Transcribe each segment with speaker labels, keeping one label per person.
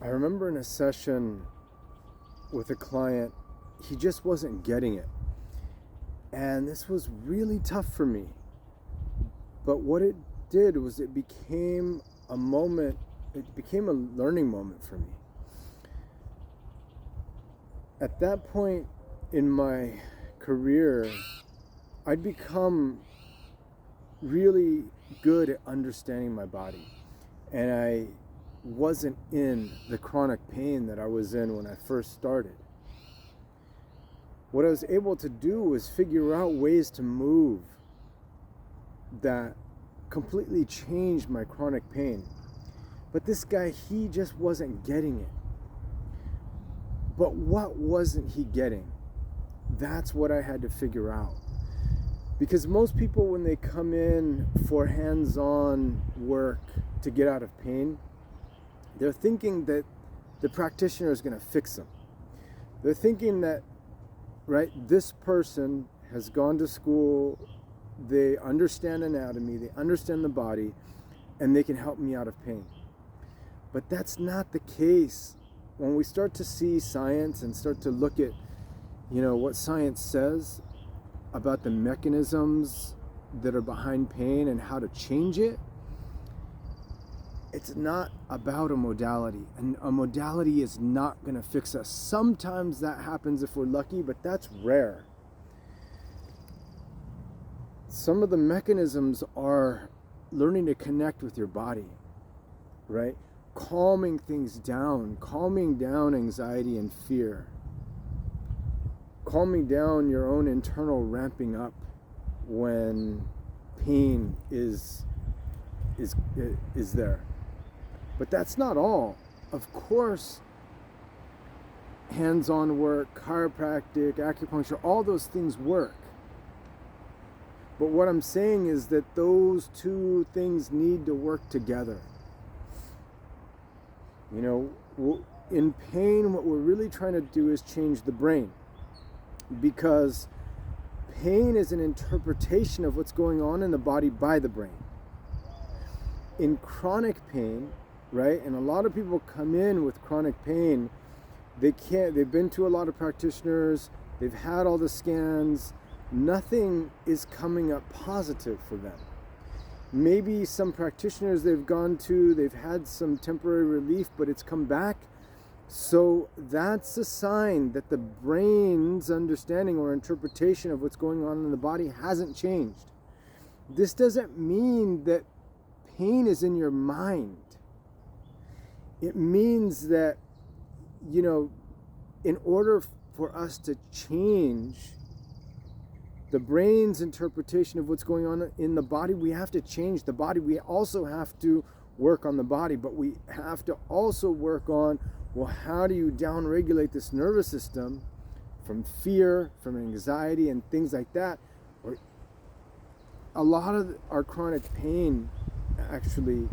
Speaker 1: I remember in a session with a client, he just wasn't getting it. And this was really tough for me. But what it did was it became a learning moment for me. At that point in my career, I'd become really good at understanding my body. And I wasn't in the chronic pain that I was in when I first started. What I was able to do was figure out ways to move that completely changed my chronic pain. But this guy, he just wasn't getting it. But what wasn't he getting? That's what I had to figure out. Because most people, when they come in for hands-on work to get out of pain, they're thinking that the practitioner is going to fix them. They're thinking that, right, this person has gone to school, they understand anatomy, they understand the body, and they can help me out of pain. But that's not the case. When we start to see science and start to look at, what science says about the mechanisms that are behind pain and how to change it, it's not about a modality. And a modality is not going to fix us. Sometimes that happens if we're lucky, but that's rare. Some of the mechanisms are learning to connect with your body, right? Calming things down, calming down anxiety and fear, calming down your own internal ramping up when pain is there. But that's not all. Of course, hands-on work, chiropractic, acupuncture, all those things work. But what I'm saying is that those two things need to work together. In pain, what we're really trying to do is change the brain. Because pain is an interpretation of what's going on in the body by the brain. In chronic pain, right, and a lot of people come in with chronic pain, they've been to a lot of practitioners, they've had all the scans, nothing is coming up positive for them. Maybe some practitioners they've gone to, they've had some temporary relief, but it's come back. So that's a sign that the brain's understanding or interpretation of what's going on in the body hasn't changed. This doesn't mean that pain is in your mind. It means that, in order for us to change the brain's interpretation of what's going on in the body, we have to change the body. We also have to work on the body, but we have to also work on, well, how do you downregulate this nervous system from fear, from anxiety, and things like that? Or a lot of our chronic pain actually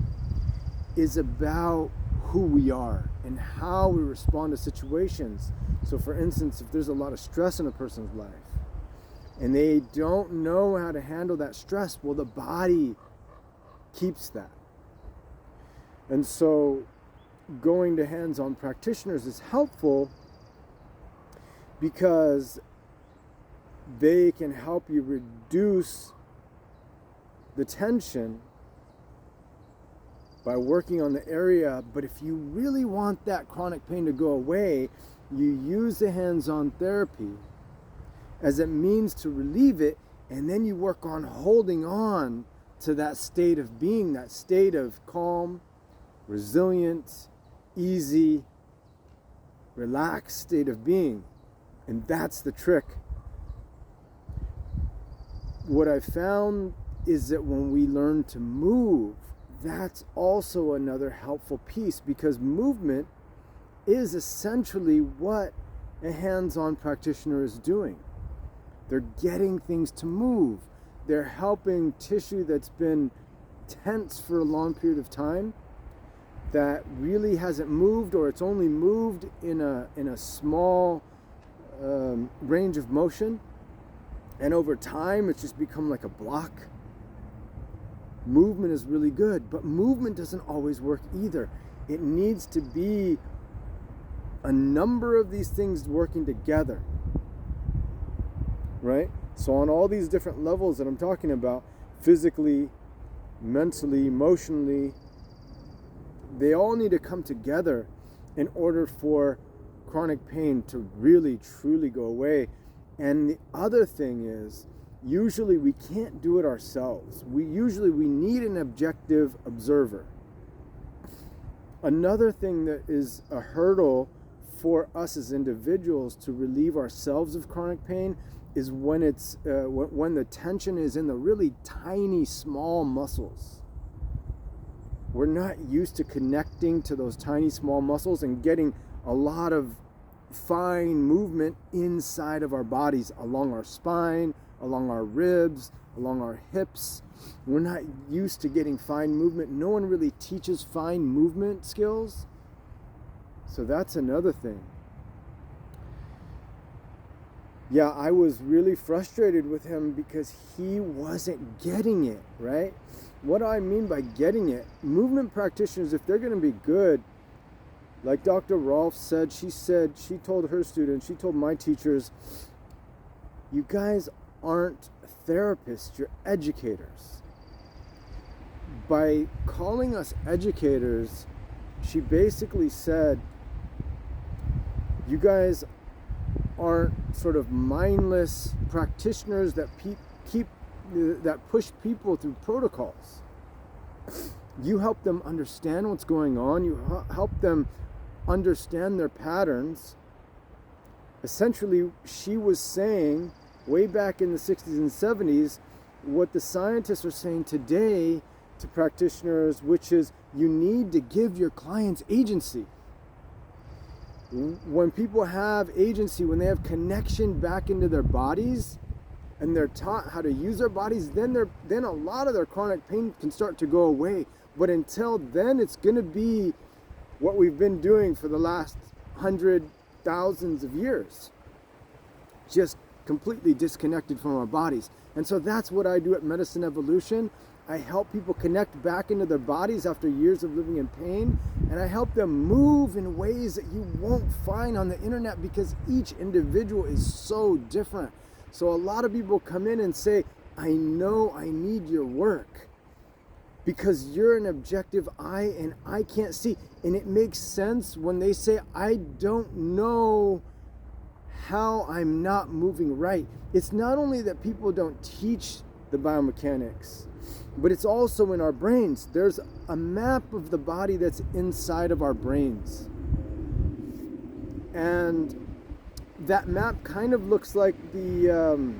Speaker 1: is about who we are and how we respond to situations. So for instance, if there's a lot of stress in a person's life and they don't know how to handle that stress, well, the body keeps that. And so going to hands-on practitioners is helpful because they can help you reduce the tension by working on the area. But if you really want that chronic pain to go away, you use the hands-on therapy as a means to relieve it, and then you work on holding on to that state of being, that state of calm, resilient, easy, relaxed state of being. And that's the trick. What I found is that when we learn to move, that's also another helpful piece, because movement is essentially what a hands-on practitioner is doing. They're getting things to move. They're helping tissue that's been tense for a long period of time, that really hasn't moved, or it's only moved in a small range of motion, and over time it's just become like a block. Movement is really good, but movement doesn't always work either. It needs to be a number of these things working together, right? So on all these different levels that I'm talking about, physically, mentally, emotionally, they all need to come together in order for chronic pain to really, truly go away. And the other thing is, usually we can't do it ourselves. We need an objective observer. Another thing that is a hurdle for us as individuals to relieve ourselves of chronic pain is when the tension is in the really tiny, small muscles. We're not used to connecting to those tiny, small muscles and getting a lot of fine movement inside of our bodies, along our spine, along our ribs, along our hips. We're not used to getting fine movement. No one really teaches fine movement skills. So that's another thing. Yeah, I was really frustrated with him because he wasn't getting it, right? What do I mean by getting it? Movement practitioners, if they're going to be good, like Dr. Rolfe said, she told her students, she told my teachers, you guys aren't therapists, you're educators. By calling us educators, she basically said, you guys aren't sort of mindless practitioners that push people through protocols. You help them understand what's going on. You help them understand their patterns. Essentially, she was saying way back in the 60s and 70s what the scientists are saying today to practitioners, which is you need to give your clients agency. When people have agency, when they have connection back into their bodies and they're taught how to use their bodies, then a lot of their chronic pain can start to go away. But until then, it's going to be what we've been doing for the last thousands of years, just completely disconnected from our bodies. And so that's what I do at Medicine Evolution. I help people connect back into their bodies after years of living in pain, and I help them move in ways that you won't find on the internet because each individual is so different. So a lot of people come in and say, I know I need your work because you're an objective eye and I can't see. And it makes sense when they say, I don't know how I'm not moving right. It's not only that people don't teach the biomechanics, but it's also in our brains. There's a map of the body that's inside of our brains. And that map kind of looks like the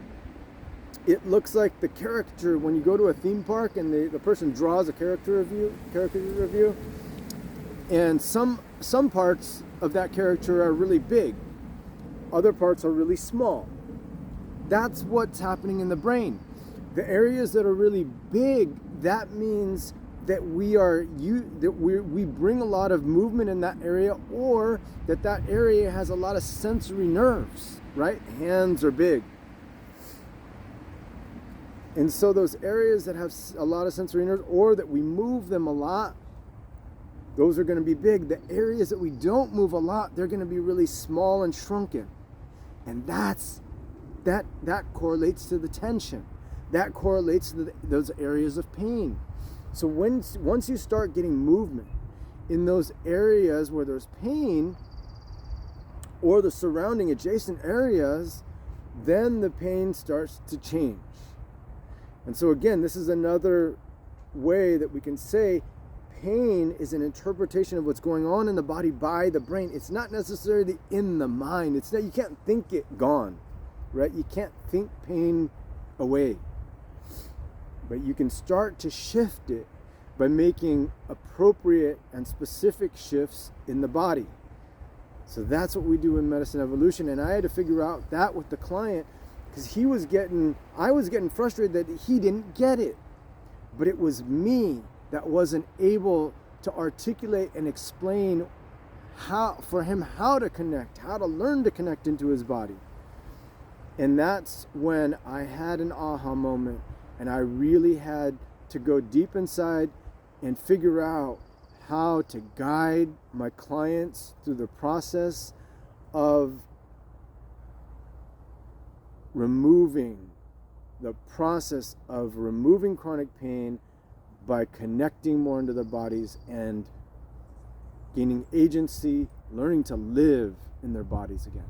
Speaker 1: caricature when you go to a theme park and the person draws a caricature of you. And some parts of that caricature are really big. Other parts are really small. That's what's happening in the brain. The areas that are really big, that means that we bring a lot of movement in that area, or that area has a lot of sensory nerves, right? Hands are big. And so those areas that have a lot of sensory nerves, or that we move them a lot, those are going to be big. The areas that we don't move a lot, they're going to be really small and shrunken. And that correlates to the tension. That correlates to those areas of pain. So once you start getting movement in those areas where there's pain, or the surrounding adjacent areas, then the pain starts to change. And so again, this is another way that we can say pain is an interpretation of what's going on in the body by the brain. It's not necessarily in the mind. It's not, you can't think it gone, right? You can't think pain away. But you can start to shift it by making appropriate and specific shifts in the body. So that's what we do in Medicine Evolution. And I had to figure out that with the client, because I was getting frustrated that he didn't get it. But it was me that wasn't able to articulate and explain how to connect, how to learn to connect into his body. And that's when I had an aha moment, and I really had to go deep inside and figure out how to guide my clients through the process of removing chronic pain by connecting more into their bodies and gaining agency, learning to live in their bodies again.